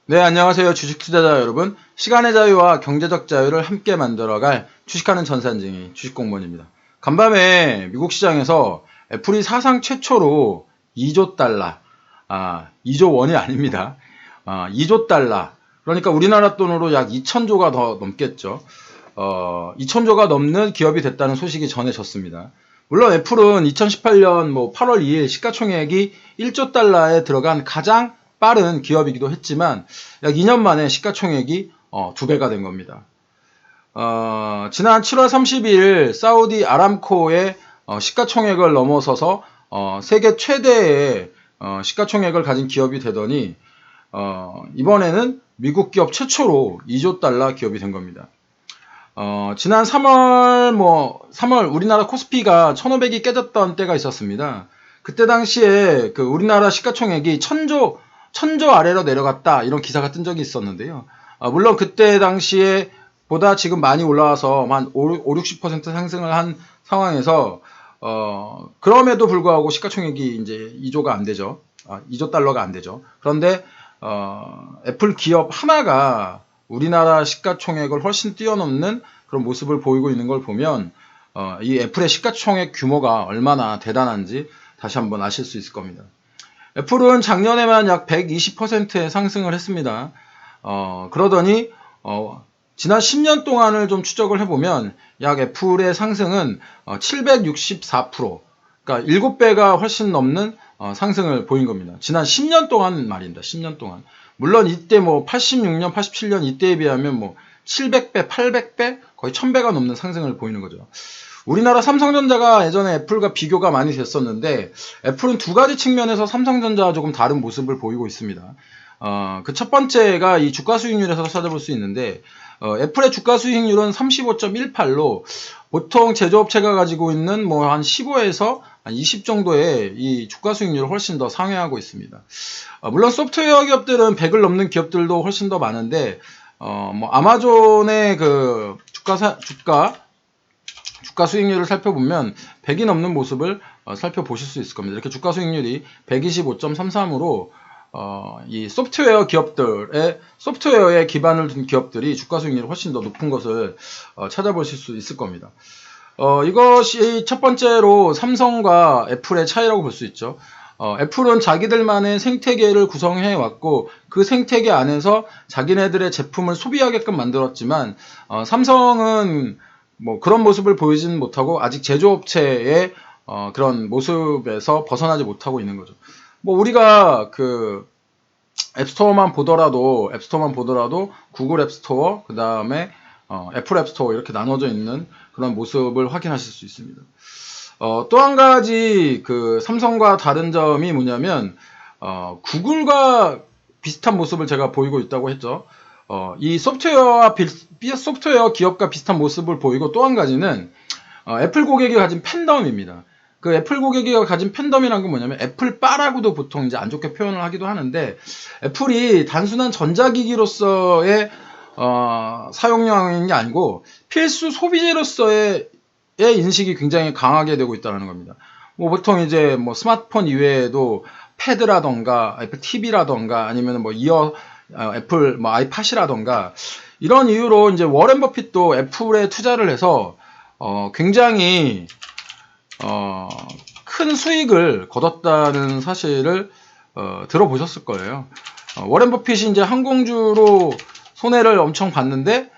네, 안녕하세요. 주식 투자자 여러분. 시간의 자유와 경제적 자유를 함께 만들어갈 주식하는 전산쟁이 주식공무원입니다. 간밤에 미국 시장에서 애플이 사상 최초로 2조 달러, 2조 원이 아닙니다. 2조 달러. 그러니까 우리나라 돈으로 약 2천조가 더 넘겠죠. 2천조가 넘는 기업이 됐다는 소식이 전해졌습니다. 물론 애플은 2018년 8월 2일 시가총액이 1조 달러에 들어간 가장 빠른 기업이기도 했지만 약 2년 만에 시가총액이 2배가 된 겁니다. 지난 7월 30일 사우디 아람코의 시가총액을 넘어서서 세계 최대의 시가총액을 가진 기업이 되더니 이번에는 미국 기업 최초로 2조 달러 기업이 된 겁니다. 지난 3월 우리나라 코스피가 1,500이 깨졌던 때가 있었습니다. 그때 당시에 그 우리나라 시가총액이 1,000조 아래로 내려갔다 이런 기사가 뜬 적이 있었는데요. 물론 그때 당시에 보다 지금 많이 올라와서 한 50-60% 상승을 한 상황에서 그럼에도 불구하고 시가총액이 이제 2조가 안 되죠. 2조 달러가 안 되죠. 그런데 애플 기업 하나가 우리나라 시가총액을 훨씬 뛰어넘는 그런 모습을 보이고 있는 걸 보면 이 애플의 시가총액 규모가 얼마나 대단한지 다시 한번 아실 수 있을 겁니다. 애플은 작년에만 약 120%의 상승을 했습니다. 그러더니 지난 10년 동안을 좀 추적을 해보면 약 애플의 상승은 764%, 그러니까 7배가 훨씬 넘는 상승을 보인 겁니다. 지난 10년 동안 말입니다. 10년 동안. 물론 이때 86년, 87년 이때에 비하면 700배, 800배, 거의 1000배가 넘는 상승을 보이는 거죠. 우리나라 삼성전자가 예전에 애플과 비교가 많이 됐었는데 애플은 두 가지 측면에서 삼성전자와 조금 다른 모습을 보이고 있습니다. 그 첫 번째가 이 주가 수익률에서 찾아볼 수 있는데 애플의 주가 수익률은 35.18로 보통 제조업체가 가지고 있는 한 15에서 한 20 정도의 이 주가 수익률을 훨씬 더 상회하고 있습니다. 물론 소프트웨어 기업들은 100을 넘는 기업들도 훨씬 더 많은데 아마존의 그 주가 수익률을 살펴보면 100이 넘는 모습을 살펴보실 수 있을 겁니다. 이렇게 주가 수익률이 125.33으로 이 소프트웨어에 기반을 둔 기업들이 주가 수익률이 훨씬 더 높은 것을 찾아보실 수 있을 겁니다. 이것이 첫 번째로 삼성과 애플의 차이라고 볼 수 있죠. 애플은 자기들만의 생태계를 구성해 왔고 그 생태계 안에서 자기네들의 제품을 소비하게끔 만들었지만 삼성은 그런 모습을 보이지는 못하고 아직 제조업체의 그런 모습에서 벗어나지 못하고 있는 거죠. 우리가 그 앱스토어만 보더라도 구글 앱스토어, 그 다음에 애플 앱스토어 이렇게 나눠져 있는 그런 모습을 확인하실 수 있습니다. 또 한 가지 그 삼성과 다른 점이 뭐냐면 구글과 비슷한 모습을 제가 보이고 있다고 했죠. 이 소프트웨어 기업과 비슷한 모습을 보이고 또 한 가지는 애플 고객이 가진 팬덤입니다. 그 애플 고객이 가진 팬덤이란 건 뭐냐면 애플바라고도 보통 이제 안 좋게 표현을 하기도 하는데 애플이 단순한 전자기기로서의 사용량인 게 아니고 필수 소비재로서의 인식이 굉장히 강하게 되고 있다는 겁니다. 보통 이제 스마트폰 이외에도 패드라던가 애플 TV라던가 아니면 애플 아이팟이라던가 이런 이유로 이제 워렌 버핏도 애플에 투자를 해서 굉장히 큰 수익을 거뒀다는 사실을 들어보셨을 거예요. 워렌 버핏이 이제 항공주로 손해를 엄청 봤는데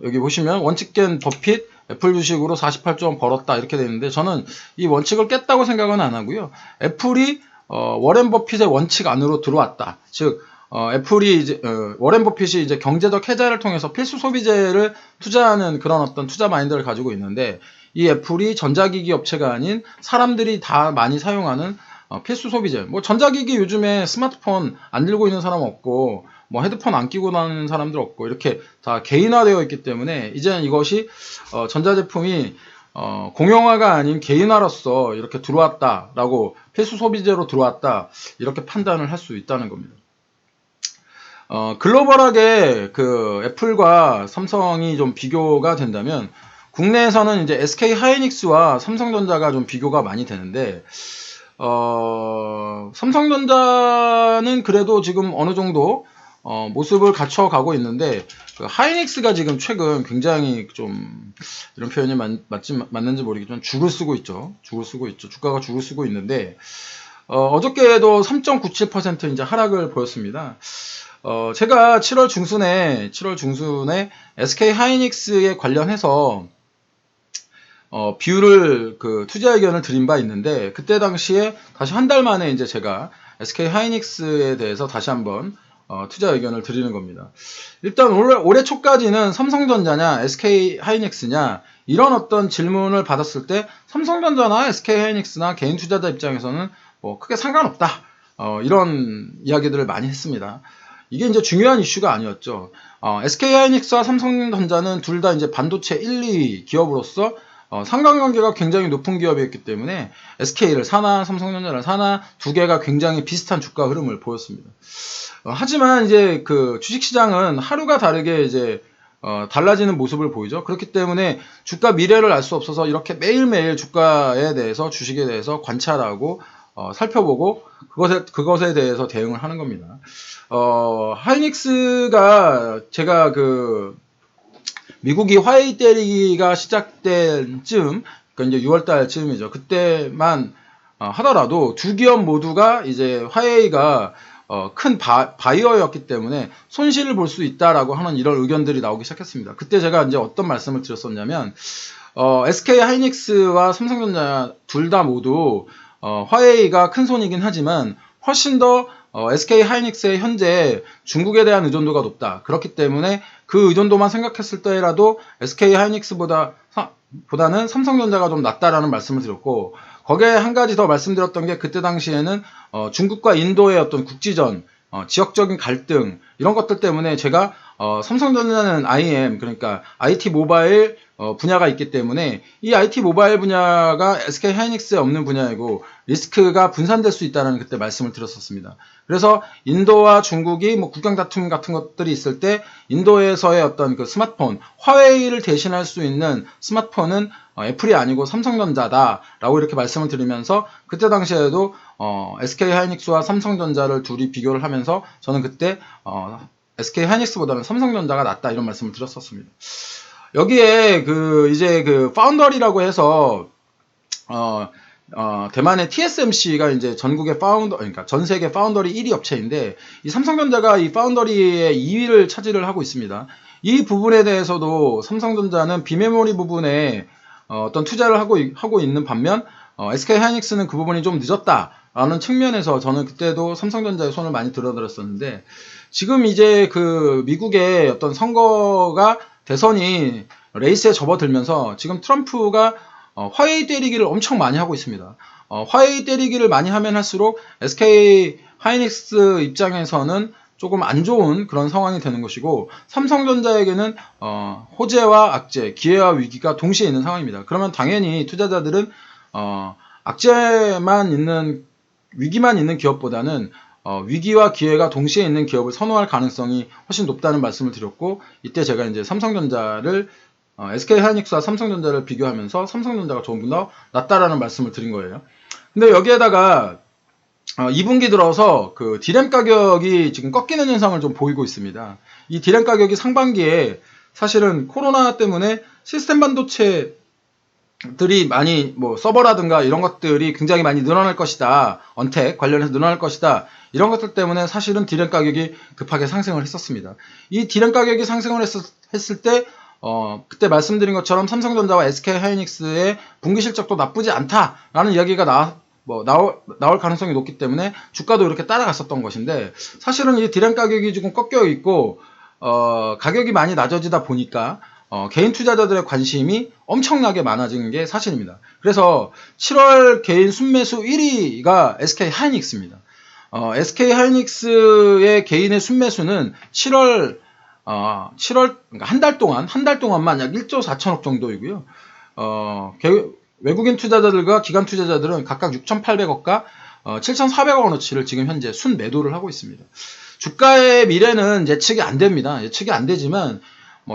여기 보시면 원칙 깬 버핏 애플 주식으로 48조 원 벌었다 이렇게 되는데 저는 이 원칙을 깼다고 생각은 안 하고요. 애플이 워렌 버핏의 원칙 안으로 들어왔다. 즉 애플이 이제 워렌 버핏이 이제 경제적 해자를 통해서 필수 소비재를 투자하는 그런 어떤 투자 마인드를 가지고 있는데 이 애플이 전자기기 업체가 아닌 사람들이 다 많이 사용하는 필수 소비재. 전자기기 요즘에 스마트폰 안 들고 있는 사람 없고 헤드폰 안 끼고 다니는 사람들 없고 이렇게 다 개인화되어 있기 때문에 이제는 이것이 전자제품이 공용화가 아닌 개인화로서 이렇게 들어왔다라고 필수 소비재로 들어왔다 이렇게 판단을 할 수 있다는 겁니다. 글로벌하게 그 애플과 삼성이 좀 비교가 된다면 국내에서는 이제 SK 하이닉스와 삼성전자가 좀 비교가 많이 되는데 삼성전자는 그래도 지금 어느 정도 모습을 갖춰가고 있는데, 그 하이닉스가 지금 최근 굉장히 좀, 이런 표현이 맞는지 모르겠지만, 죽을 쓰고 있죠. 죽을 쓰고 있죠. 주가가 죽을 쓰고 있는데, 어저께도 3.97% 이제 하락을 보였습니다. 제가 7월 중순에 SK 하이닉스에 관련해서 비율을 투자 의견을 드린 바 있는데, 그때 당시에 다시 한 달 만에 이제 제가 SK 하이닉스에 대해서 다시 한번 투자 의견을 드리는 겁니다. 일단 올해 초까지는 삼성전자냐 SK 하이닉스냐 이런 어떤 질문을 받았을 때 삼성전자나 SK 하이닉스나 개인 투자자 입장에서는 뭐 크게 상관없다, 이런 이야기들을 많이 했습니다. 이게 이제 중요한 이슈가 아니었죠. SK 하이닉스와 삼성전자는 둘 다 이제 반도체 1, 2 기업으로서 상관관계가 굉장히 높은 기업이었기 때문에 SK를 사나 삼성전자를 사나 두 개가 굉장히 비슷한 주가 흐름을 보였습니다. 하지만 이제 그 주식시장은 하루가 다르게 이제 달라지는 모습을 보이죠. 그렇기 때문에 주가 미래를 알 수 없어서 이렇게 매일매일 주가에 대해서, 주식에 대해서 관찰하고 살펴보고 그것에 대해서 대응을 하는 겁니다. 하이닉스가 제가 미국이 화웨이 때리기가 시작된 쯤, 그러니까 이제 6월달 쯤이죠. 그때만 하더라도 두 기업 모두가 이제 화웨이가 큰 바이어였기 때문에 손실을 볼 수 있다라고 하는 이런 의견들이 나오기 시작했습니다. 그때 제가 이제 어떤 말씀을 드렸었냐면, SK 하이닉스와 삼성전자 둘 다 모두 화웨이가 큰 손이긴 하지만 훨씬 더 SK 하이닉스의 현재 중국에 대한 의존도가 높다. 그렇기 때문에 그 의존도만 생각했을 때라도 SK 하이닉스보다는 삼성전자가 좀 낫다라는 말씀을 드렸고, 거기에 한 가지 더 말씀드렸던 게, 그때 당시에는 중국과 인도의 어떤 국지전, 지역적인 갈등 이런 것들 때문에 제가 삼성전자는 IM, 그러니까 IT 모바일 분야가 있기 때문에 이 IT 모바일 분야가 SK 하이닉스에 없는 분야이고 리스크가 분산될 수 있다는 그때 말씀을 드렸었습니다. 그래서 인도와 중국이 뭐 국경 다툼 같은 것들이 있을 때 인도에서의 어떤 그 스마트폰, 화웨이를 대신할 수 있는 스마트폰은 애플이 아니고 삼성전자다라고 이렇게 말씀을 드리면서, 그때 당시에도 SK 하이닉스와 삼성전자를 둘이 비교를 하면서 저는 그때 SK 하이닉스보다는 삼성전자가 낫다 이런 말씀을 드렸었습니다. 여기에 이제 파운더리라고 해서 대만의 TSMC가 이제 전국의 그러니까 전 세계 파운더리 1위 업체인데, 이 삼성전자가 이 파운더리의 2위를 차지를 하고 있습니다. 이 부분에 대해서도 삼성전자는 비메모리 부분에 어떤 투자를 하고 있는 반면 SK 하이닉스는 그 부분이 좀 늦었다라는 측면에서 저는 그때도 삼성전자의 손을 많이 들어드렸었는데, 지금 이제 미국의 어떤 선거가, 대선이 레이스에 접어들면서 지금 트럼프가 화웨이 때리기를 엄청 많이 하고 있습니다. 화웨이 때리기를 많이 하면 할수록 SK 하이닉스 입장에서는 조금 안 좋은 그런 상황이 되는 것이고, 삼성전자에게는 호재와 악재, 기회와 위기가 동시에 있는 상황입니다. 그러면 당연히 투자자들은 위기만 있는 기업보다는 위기와 기회가 동시에 있는 기업을 선호할 가능성이 훨씬 높다는 말씀을 드렸고, 이때 제가 이제 삼성전자를 SK 하이닉스와 삼성전자를 비교하면서 삼성전자가 조금 더 낫다라는 말씀을 드린 거예요. 근데 여기에다가 2분기 들어서 디램 가격이 지금 꺾이는 현상을 좀 보이고 있습니다. 이 디램 가격이 상반기에 사실은 코로나 때문에 시스템 반도체 들이 많이 서버라든가 이런 것들이 굉장히 많이 늘어날 것이다. 언택 관련해서 늘어날 것이다. 이런 것들 때문에 사실은 디램 가격이 급하게 상승을 했었습니다. 이 디램 가격이 상승을 했을 때 그때 말씀드린 것처럼 삼성전자와 SK 하이닉스의 분기 실적도 나쁘지 않다라는 이야기가 나올 가능성이 높기 때문에 주가도 이렇게 따라갔었던 것인데, 사실은 이 디램 가격이 지금 꺾여 있고 가격이 많이 낮아지다 보니까 개인 투자자들의 관심이 엄청나게 많아진 게 사실입니다. 그래서 7월 개인 순매수 1위가 SK 하이닉스입니다. SK 하이닉스의 개인의 순매수는 7월 그러니까 한 달 동안만 약 1조 4천억 정도이고요. 외국인 투자자들과 기관 투자자들은 각각 6,800억과 7,400억 원어치를 지금 현재 순매도를 하고 있습니다. 주가의 미래는 예측이 안 됩니다. 예측이 안 되지만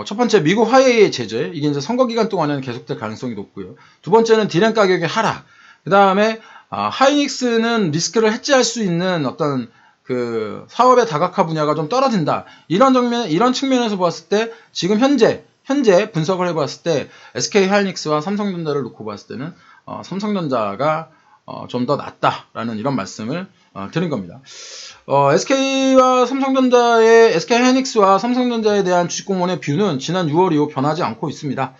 첫 번째 미국 화웨이의 제재, 이게 이제 선거 기간 동안에는 계속될 가능성이 높고요. 두 번째는 디램 가격의 하락. 그 다음에 하이닉스는 리스크를 해지할 수 있는 어떤 그 사업의 다각화 분야가 좀 떨어진다. 이런 측면에서 보았을 때 지금 현재 분석을 해봤을 때 SK하이닉스와 삼성전자를 놓고 봤을 때는 삼성전자가 좀 더 낫다라는 이런 말씀을 드린 겁니다. SK하이닉스와 삼성전자에 대한 주식공모의 뷰는 지난 6월 이후 변하지 않고 있습니다.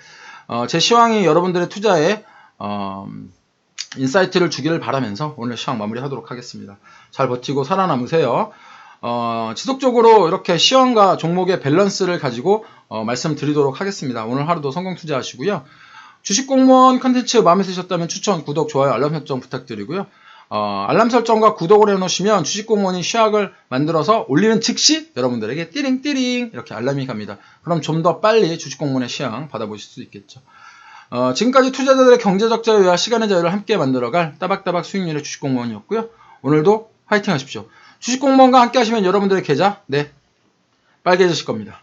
제 시황이 여러분들의 투자에 인사이트를 주기를 바라면서 오늘 시황 마무리하도록 하겠습니다. 잘 버티고 살아남으세요. 지속적으로 이렇게 시황과 종목의 밸런스를 가지고 말씀드리도록 하겠습니다. 오늘 하루도 성공 투자하시고요. 주식공무원 컨텐츠 마음에 드셨다면 추천, 구독, 좋아요, 알람 설정 부탁드리고요. 알람 설정과 구독을 해놓으시면 주식공무원이 시황을 만들어서 올리는 즉시 여러분들에게 띠링띠링 이렇게 알람이 갑니다. 그럼 좀 더 빨리 주식공무원의 시황 받아보실 수 있겠죠. 지금까지 투자자들의 경제적 자유와 시간의 자유를 함께 만들어갈 따박따박 수익률의 주식공무원이었고요. 오늘도 화이팅 하십시오. 주식공무원과 함께 하시면 여러분들의 계좌 빨개지실 겁니다.